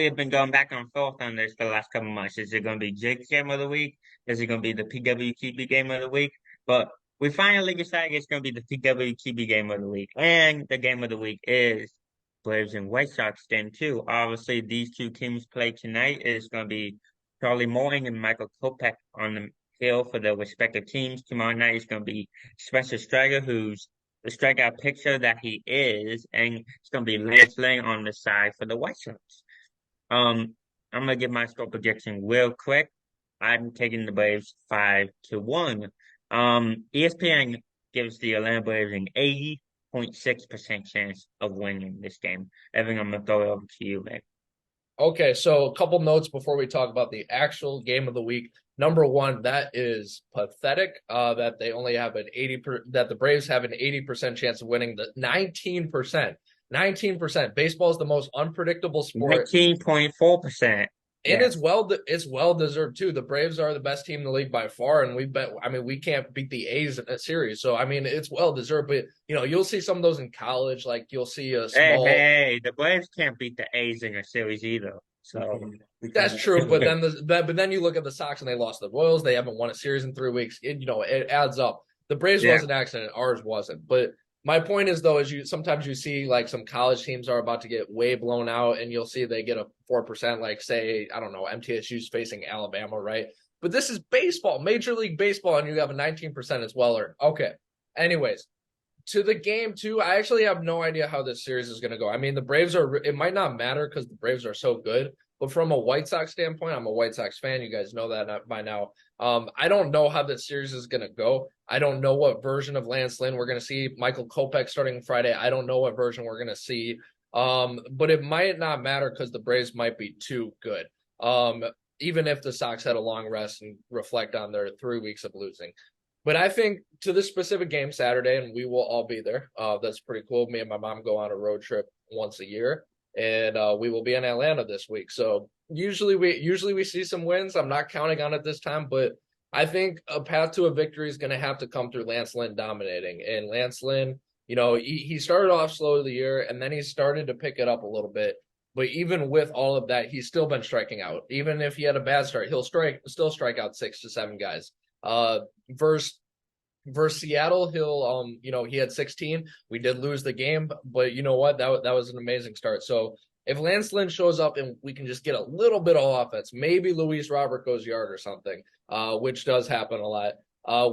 We've been going back and forth on this for the last couple months. Is it going to be Jake's game of the week? Is it going to be the PWTB game of the week? But we finally decided it's going to be the PWTB game of the week. And the game of the week is Braves and White Sox game too. Obviously, these two teams play tonight. It's going to be Charlie Morton and Michael Kopech on the field for their respective teams. Tomorrow night is going to be Spencer Strider, who's the strikeout pitcher that he is, and it's going to be Lance Lynn on the side for the White Sox. I'm gonna give my score prediction real quick. I'm taking the Braves 5-1. ESPN gives the Atlanta Braves an 80.6% chance of winning this game. Evan, I'm gonna throw it over to you, man. Okay, so a couple notes before we talk about the actual game of the week. Number one, that is pathetic. That they only have that the Braves have an 80% chance of winning. The 19%. 19%. Baseball is the most unpredictable sport. 19.4%. And it's well deserved too. The Braves are the best team in the league by far, and we can't beat the A's in a series. So I mean it's well deserved. But you'll see some of those in college, like you'll see a small Hey, the Braves can't beat the A's in a series either. So That's true, but then you look at the Sox and they lost to the Royals. They haven't won a series in 3 weeks. It adds up. The Braves yeah. was an accident. Ours wasn't. But my point is though, is sometimes you see like some college teams are about to get way blown out, and you'll see they get a 4%. Like say I don't know, MTSU's facing Alabama, right? But this is baseball, Major League Baseball, and you have a 19% as well. Okay. Anyways, to the game too, I actually have no idea how this series is going to go. I mean, the Braves it might not matter because the Braves are so good, but from a White Sox standpoint, I'm a White Sox fan. You guys know that by now. I don't know how this series is going to go. I don't know what version of Lance Lynn we're going to see. Michael Kopech starting Friday. I don't know what version we're going to see. But it might not matter because the Braves might be too good. Even if the Sox had a long rest and reflect on their 3 weeks of losing. But I think to this specific game Saturday, and we will all be there. That's pretty cool. Me and my mom go on a road trip once a year, and we will be in Atlanta this week. So usually we see some wins. I'm not counting on it this time, but I think a path to a victory is going to have to come through Lance Lynn dominating. And Lance Lynn, he started off slow the year, and then he started to pick it up a little bit. But even with all of that, he's still been striking out. Even if he had a bad start, he'll still strike out 6 to 7 guys. Versus Seattle, he had 16. We did lose the game, but you know what? That was an amazing start. So if Lance Lynn shows up and we can just get a little bit of offense, maybe Luis Robert goes yard or something, which does happen a lot.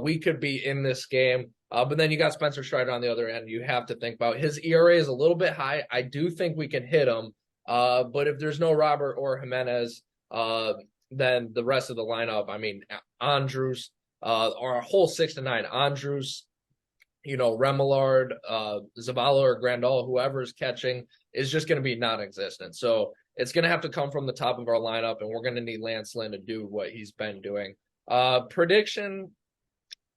We could be in this game. But then you got Spencer Strider on the other end. You have to think about his ERA is a little bit high. I do think we can hit him. But if there's no Robert or Jimenez, then the rest of the lineup, I mean, Andrews, our whole 6 to 9, Andrews, Remillard, Zavala or Grandal, whoever's catching is just going to be non-existent. So it's going to have to come from the top of our lineup, and we're going to need Lance Lynn to do what he's been doing. Prediction,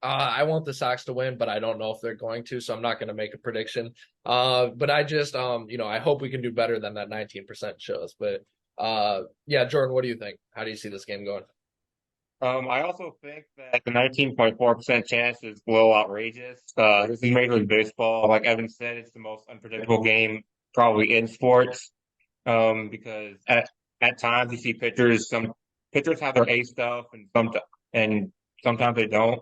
I want the Sox to win, but I don't know if they're going to, so I'm not going to make a prediction. But I just, I hope we can do better than that 19% shows. But yeah, Jordan, what do you think? How do you see this game going? I also think that the 19.4% chance is a little outrageous. This is Major League Baseball. Like Evan said, it's the most unpredictable game probably in sports. Because at times you see some pitchers have their A stuff and sometimes they don't.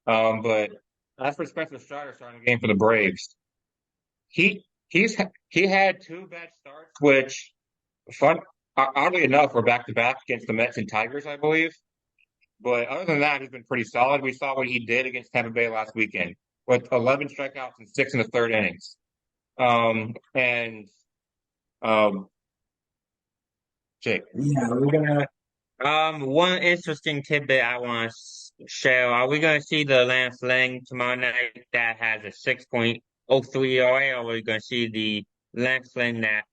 But as for Spencer Strider starting the game for the Braves, he had 2 bad starts, which oddly enough were back to back against the Mets and Tigers, I believe. But other than that, he's been pretty solid. We saw what he did against Tampa Bay last weekend with 11 strikeouts and 6 in the third innings. And Jake. Yeah, we're gonna. One interesting tidbit I want to share. Are we gonna see the Lance Lynn tomorrow night that has a 6.03 ERA, or are we gonna see the Lance Lynn that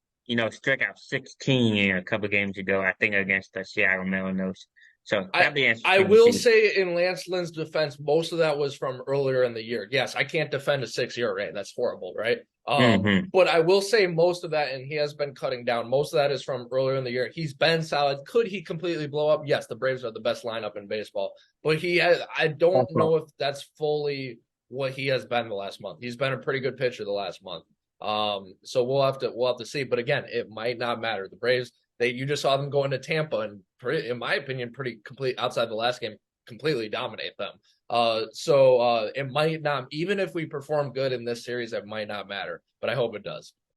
struck out 16 in a couple games ago? I think against the Seattle Mariners. So that'd be I interesting to will see. say in Lance Lynn's defense, most of that was from earlier in the year. Yes, I can't defend a 6 ERA. That's horrible, right? Mm-hmm. But I will say most of that, and he has been cutting down. Most of that is from earlier in the year. He's been solid. Could he completely blow up? Yes, the Braves are the best lineup in baseball. But I don't know if that's fully what he has been the last month. He's been a pretty good pitcher the last month. So we'll have to see. But again, it might not matter. The Braves, You just saw them go into Tampa and, in my opinion, pretty complete outside the last game, completely dominate them. So it might not, even if we perform good in this series, it might not matter, but I hope it does.